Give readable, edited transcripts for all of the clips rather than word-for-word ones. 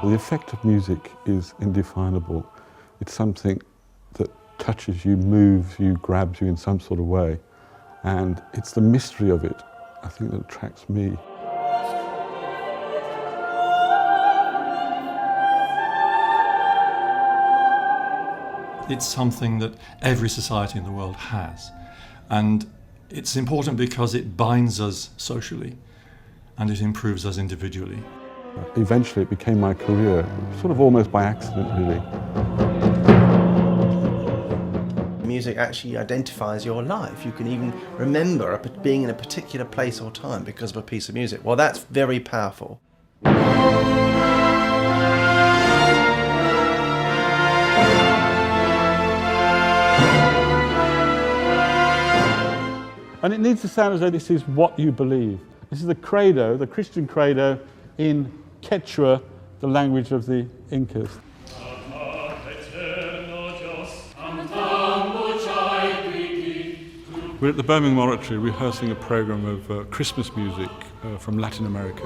The effect of music is indefinable. It's something that touches you, moves you, grabs you in some sort of way. And it's the mystery of it, I think, that attracts me. It's something that every society in the world has. And it's important because it binds us socially and it improves us individually. Eventually it became my career, sort of almost by accident, really. Music actually identifies your life. You can even remember being in a particular place or time because of a piece of music. Well, that's very powerful. And it needs to sound as though this is what you believe. This is the credo, the Christian credo, in Quechua, the language of the Incas. We're at the Birmingham Oratory rehearsing a program of Christmas music from Latin America.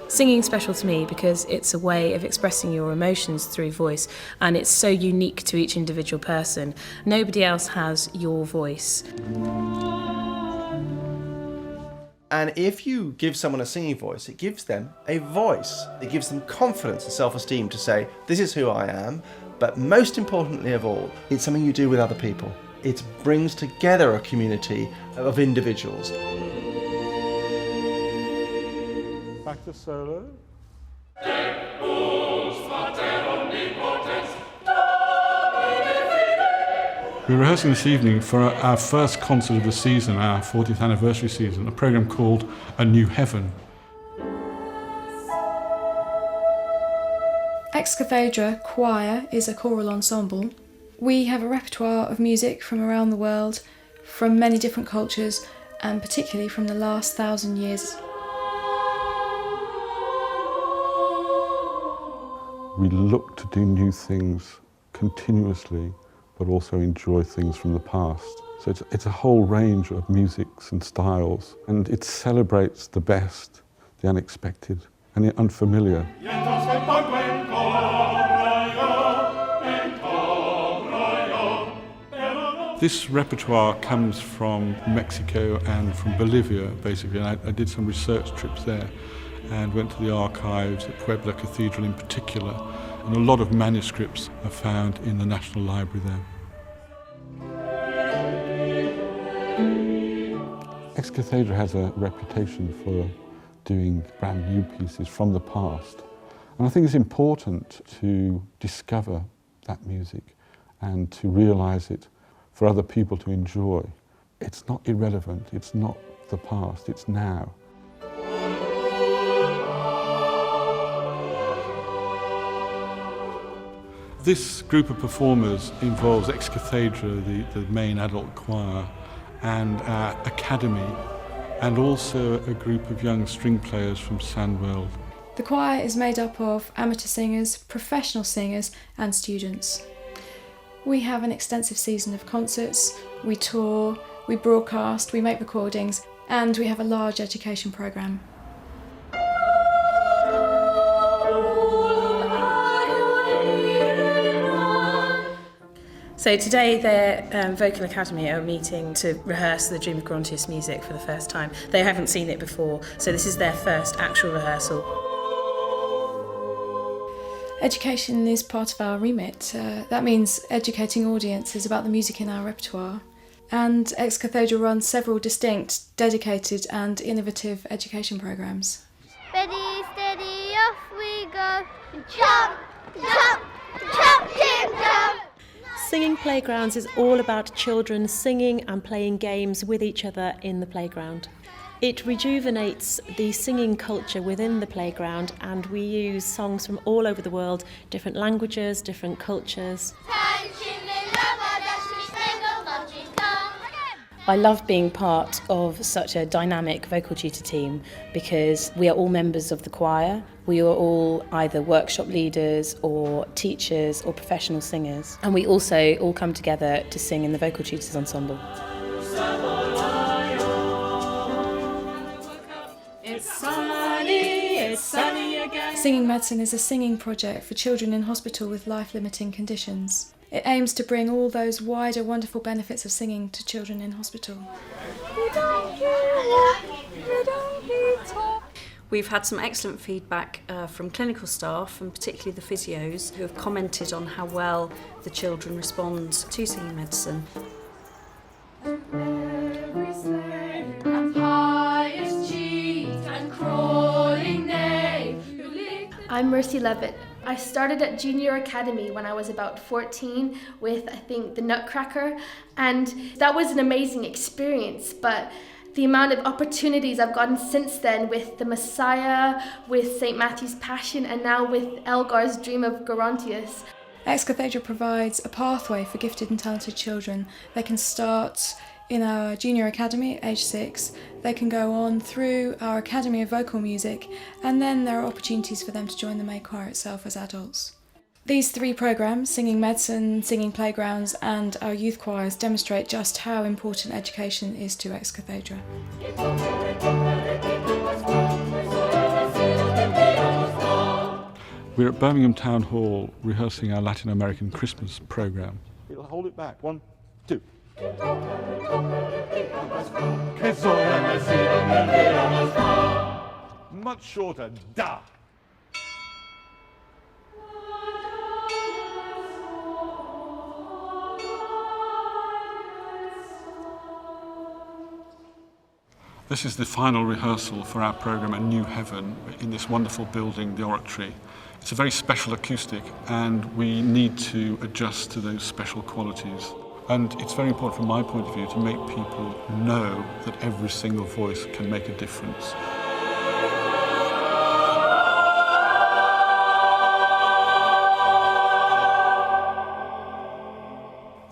Singing's special to me because it's a way of expressing your emotions through voice, and it's so unique to each individual person. Nobody else has your voice. And if you give someone a singing voice, it gives them a voice. It gives them confidence and self-esteem to say, this is who I am. But most importantly of all, it's something you do with other people. It brings together a community of individuals. Back to solo. We're rehearsing this evening for our first concert of the season, our 40th anniversary season, a programme called A New Heaven. EXCATH Choir is a choral ensemble. We have a repertoire of music from around the world, from many different cultures, and particularly from the last 1,000 years. We look to do new things continuously, but also enjoy things from the past. So it's a whole range of musics and styles, and it celebrates the best, the unexpected, and the unfamiliar. This repertoire comes from Mexico and from Bolivia, basically, and I did some research trips there and went to the archives at Puebla Cathedral in particular, and a lot of manuscripts are found in the National Library there. EXCATH has a reputation for doing brand new pieces from the past, and I think it's important to discover that music and to realise it for other people to enjoy. It's not irrelevant, it's not the past, it's now. This group of performers involves EXCATH, the main adult choir, and our academy, and also a group of young string players from Sandwell. The choir is made up of amateur singers, professional singers and students. We have an extensive season of concerts, we tour, we broadcast, we make recordings, and we have a large education programme. So today their Vocal Academy are meeting to rehearse the Dream of Grontius music for the first time. They haven't seen it before, so this is their first actual rehearsal. Education is part of our remit. That means educating audiences about the music in our repertoire. And EXCATH runs several distinct, dedicated and innovative education programmes. Ready, steady, off we go. Jump, jump, jump, jump, jump. Singing Playgrounds is all about children singing and playing games with each other in the playground. It rejuvenates the singing culture within the playground, and we use songs from all over the world, different languages, different cultures. I love being part of such a dynamic vocal tutor team because we are all members of the choir. We are all either workshop leaders or teachers or professional singers. And we also all come together to sing in the Vocal Tutors Ensemble. It's Singing Medicine is a singing project for children in hospital with life-limiting conditions. It aims to bring all those wider wonderful benefits of singing to children in hospital. We've had some excellent feedback from clinical staff, and particularly the physios, who have commented on how well the children respond to Singing Medicine. I'm Mercy Levitt. I started at Junior Academy when I was about 14 with, I think, the Nutcracker, and that was an amazing experience, but the amount of opportunities I've gotten since then with the Messiah, with St. Matthew's Passion, and now with Elgar's Dream of Gerontius. EXCATH provides a pathway for gifted and talented children. They can start in our Junior Academy at age 6, they can go on through our Academy of Vocal Music, and then there are opportunities for them to join the May Choir itself as adults. These 3 programmes, Singing Medicine, Singing Playgrounds and our youth choirs, demonstrate just how important education is to EXCATH. We're at Birmingham Town Hall rehearsing our Latin American Christmas programme. We'll hold it back. 1, 2. Much shorter. Da. This is the final rehearsal for our programme A New Heaven in this wonderful building, the Oratory. It's a very special acoustic and we need to adjust to those special qualities. And it's very important from my point of view to make people know that every single voice can make a difference.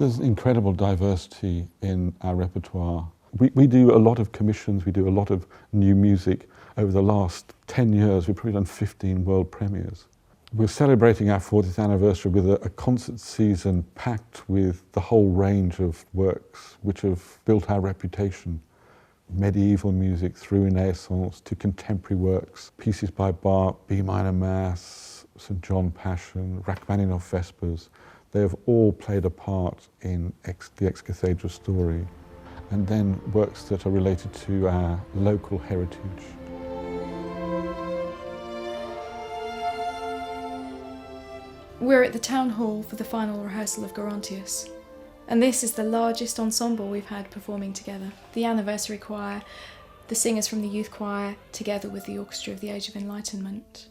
There's incredible diversity in our repertoire. We do a lot of commissions, we do a lot of new music. Over the last 10 years, we've probably done 15 world premieres. We're celebrating our 40th anniversary with a concert season packed with the whole range of works which have built our reputation. Medieval music through Renaissance to contemporary works, pieces by Bach, B minor Mass, St. John Passion, Rachmaninoff Vespers. They have all played a part in the ex-cathedral story. And then works that are related to our local heritage. We're at the Town Hall for the final rehearsal of Gerontius, and this is the largest ensemble we've had performing together. The anniversary choir, the singers from the youth choir, together with the Orchestra of the Age of Enlightenment.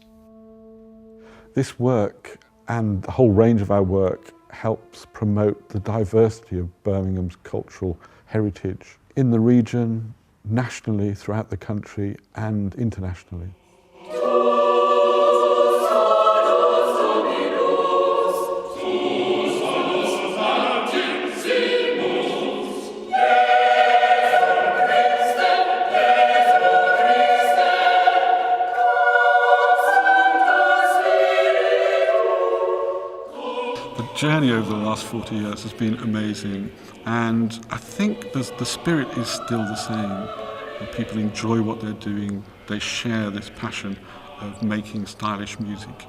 This work and the whole range of our work helps promote the diversity of Birmingham's cultural heritage in the region, nationally, throughout the country and internationally. The journey over the last 40 years has been amazing, and I think the spirit is still the same. People enjoy what they're doing, they share this passion of making stylish music.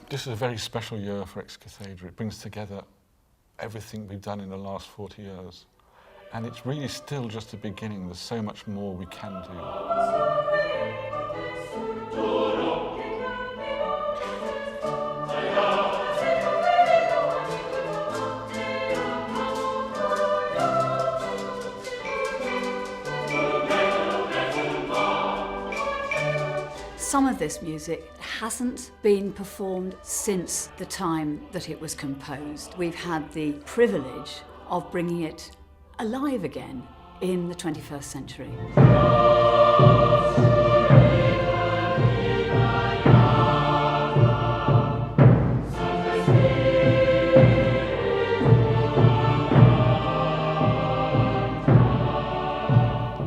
This is a very special year for EXCATH. It brings together everything we've done in the last 40 years. And it's really still just the beginning. There's so much more we can do. Some of this music hasn't been performed since the time that it was composed. We've had the privilege of bringing it alive again in the 21st century.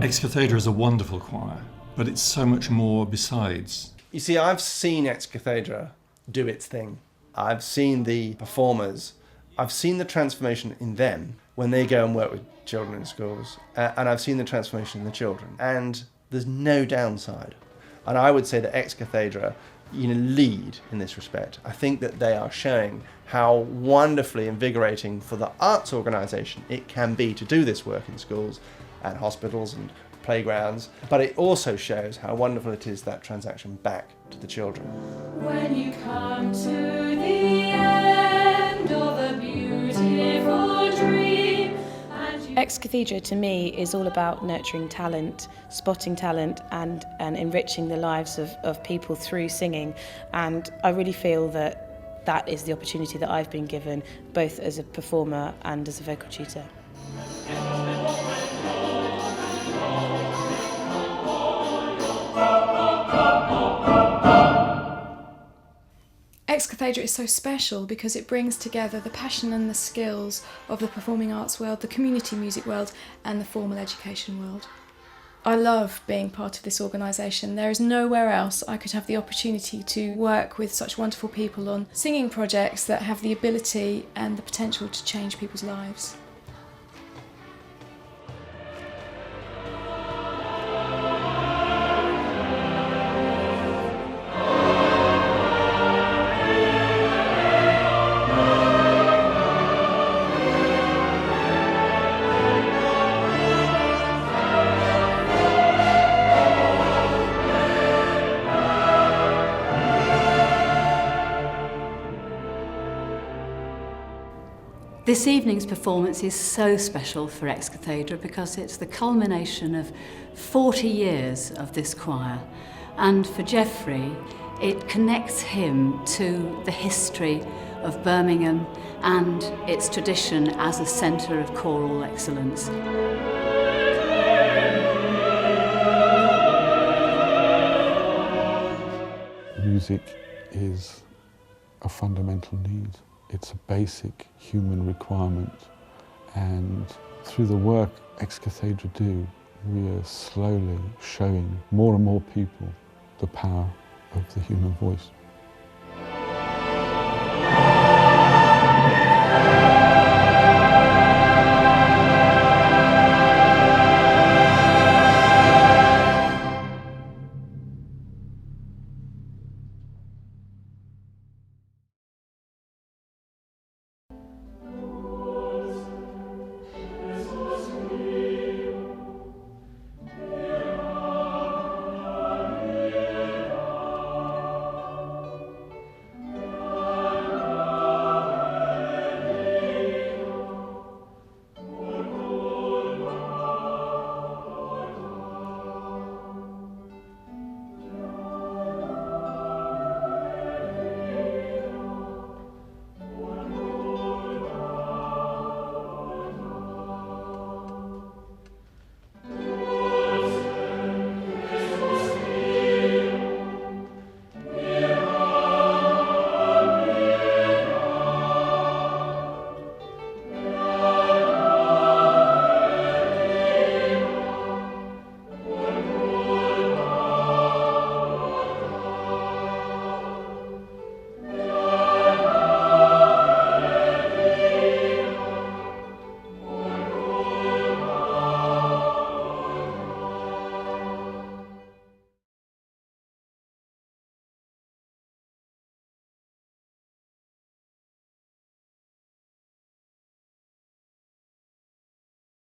Ex Cathedra is a wonderful choir, but it's so much more besides. You see, I've seen Ex Cathedra do its thing. I've seen the performers. I've seen the transformation in them when they go and work with children in schools. And I've seen the transformation in the children. And there's no downside. And I would say that Ex Cathedra, lead in this respect. I think that they are showing how wonderfully invigorating for the arts organisation it can be to do this work in schools and hospitals and playgrounds, but it also shows how wonderful it is, that transaction back to the children. When you come to the end of a beautiful dream. Ex Cathedra to me is all about nurturing talent, spotting talent and enriching the lives of people through singing, and I really feel that is the opportunity that I've been given, both as a performer and as a vocal tutor. Ex Cathedra is so special because it brings together the passion and the skills of the performing arts world, the community music world and the formal education world. I love being part of this organisation. There is nowhere else I could have the opportunity to work with such wonderful people on singing projects that have the ability and the potential to change people's lives. This evening's performance is so special for Ex Cathedra because it's the culmination of 40 years of this choir, and for Geoffrey it connects him to the history of Birmingham and its tradition as a centre of choral excellence. Music is a fundamental need. It's a basic human requirement, and through the work Ex Cathedra do, we are slowly showing more and more people the power of the human voice.